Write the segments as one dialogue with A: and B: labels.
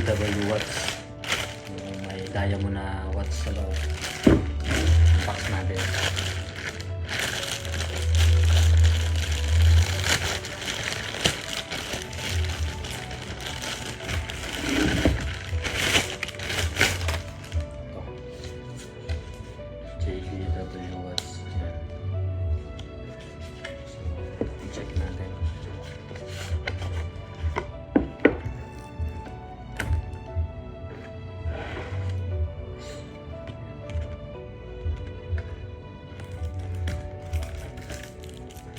A: GBW watch. May diamond na watch sa loob. Box natin. JBW watch. Yan. So, check natin.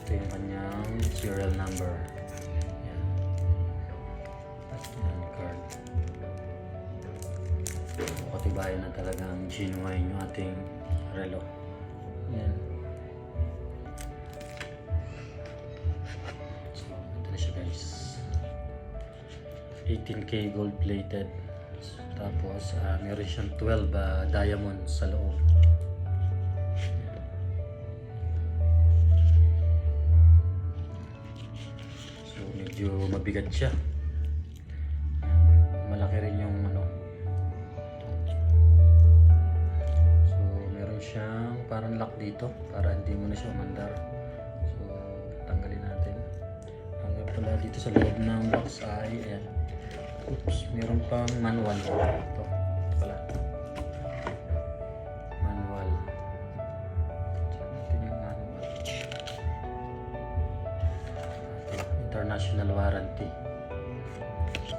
A: Ito yung kanyang serial number. Yan. Yan, card. Katibayan na talagang genuine yung ating relo. Yan. So, ito na siya guys. 18K gold plated. Tapos, meron siyang 12 diamonds sa loob. So, medyo mabigat siya. Malaki rin yung ano. So, meron siyang parang lock dito para hindi mo na siya umandar. So, tanggalin natin. Hanggang pala dito sa loob ng box ay ayan. Oops, meron pang manual. Ito pala. Manual. Ito yung manual. International warranty. So,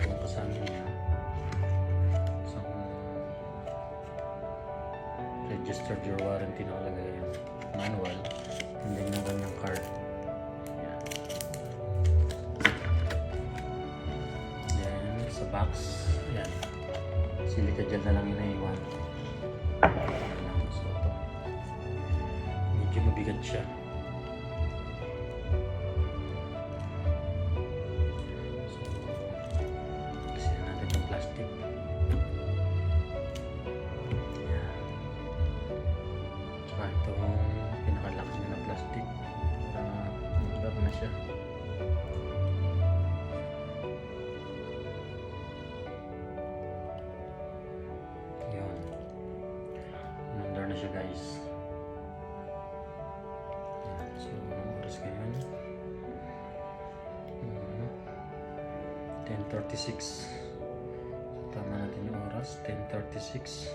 A: kung kasama niya isang registered your warranty na kalagay yung manual. And then yung kanyang card. Yan. Then sa box, yan. Silica gel na lang yung naiwan. So ito. Medyo mabigat siya. So, kasi natin yung plastic. Yan. Tsaka itong pinakalakas niya na plastic. Magdab na siya. Yun. Mandar na siya guys. Yan. So, anong oras ngayon? 10:36. So, tama natin yung oras. 10:36.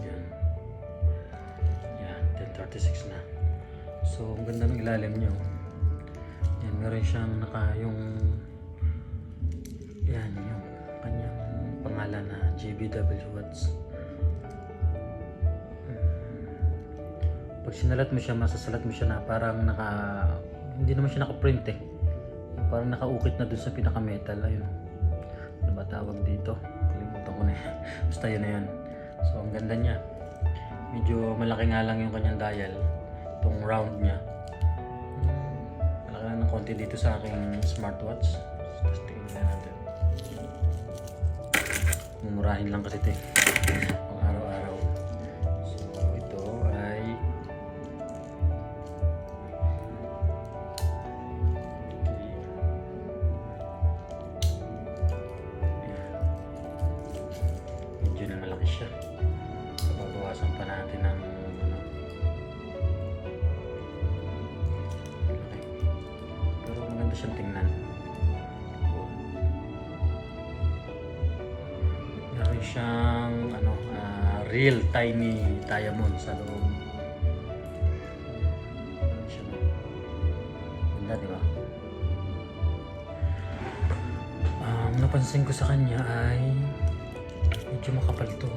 A: Yan. Yan. 10:36 na. So, ang ganda ng ilalim nyo. Yan, meron siyang yung yan, yung kanyang pangalan na JBW watch. Pag sinalat mo siya, masasalat mo siya na parang hindi naman siya naka-print eh. Parang nakaukit na dun sa pinaka-metal. Ayun. Ano ba tawag dito? Kalimutan ko na yan. Basta yun na yan. So, ang ganda niya. Medyo malaki nga lang yung kanyang dial. Itong round niya. Malaki ng konti dito sa aking smartwatch. Tapos tingnan natin. Mumurahin lang kasi ito eh. Pang araw-araw. So, ito ay medyo na malaki siya. So, babawasan pa natin ng laki. Pero maganda siyang tingnan. Meron siyang real tiny diamond sa loob. Meron siya na. Ganda, di ba? Napansin ko sa kanya ay medyo makapal ito.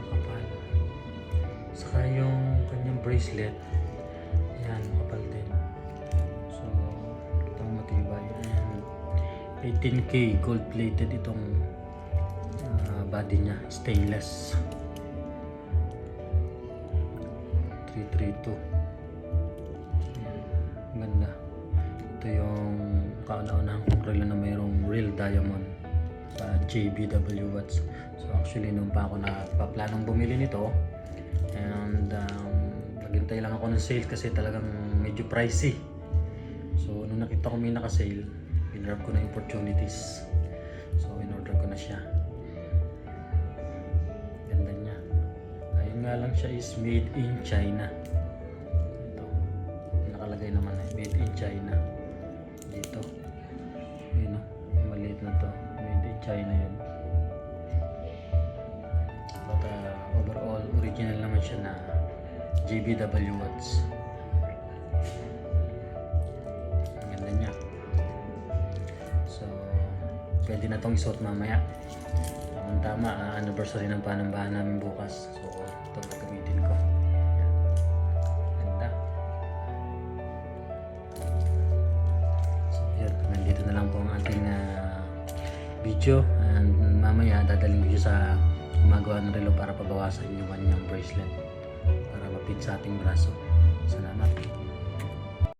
A: Makapal. Saka yung kanyang bracelet, yan, makapal din. So, itong matibay. 18K gold plated itong body niya, stainless. 332. Yan, ganda. Ito yung kauna-unahang kong relo na mayroong real diamond body. JBW Watch. So actually nung pa ako napaplanong bumili nito, and naghintay lang ako ng sale kasi talagang medyo pricey. So nung nakita ko may naka-sale, pinrab ko na yung opportunities. So in-order ko na siya. Ganda niya. Ayun nga lang siya is made in China. Ito. Nakalagay naman na made in China. Dito. Ayun o. Maliit na to. Made in China yun. But overall, original naman siya na JBW Watch. Ang ganda niya. So, pwede na tong isuot mamaya. Tama, anniversary ng panambahan namin bukas. So, ito gagamitin ko. Ganda. So, yun. Nandito na lang po ang ating video. And mamaya, dadaling ko siya sa gumagawa ng relo para pabawasan yung kanyang bracelet para mapit sa ating braso. Salamat.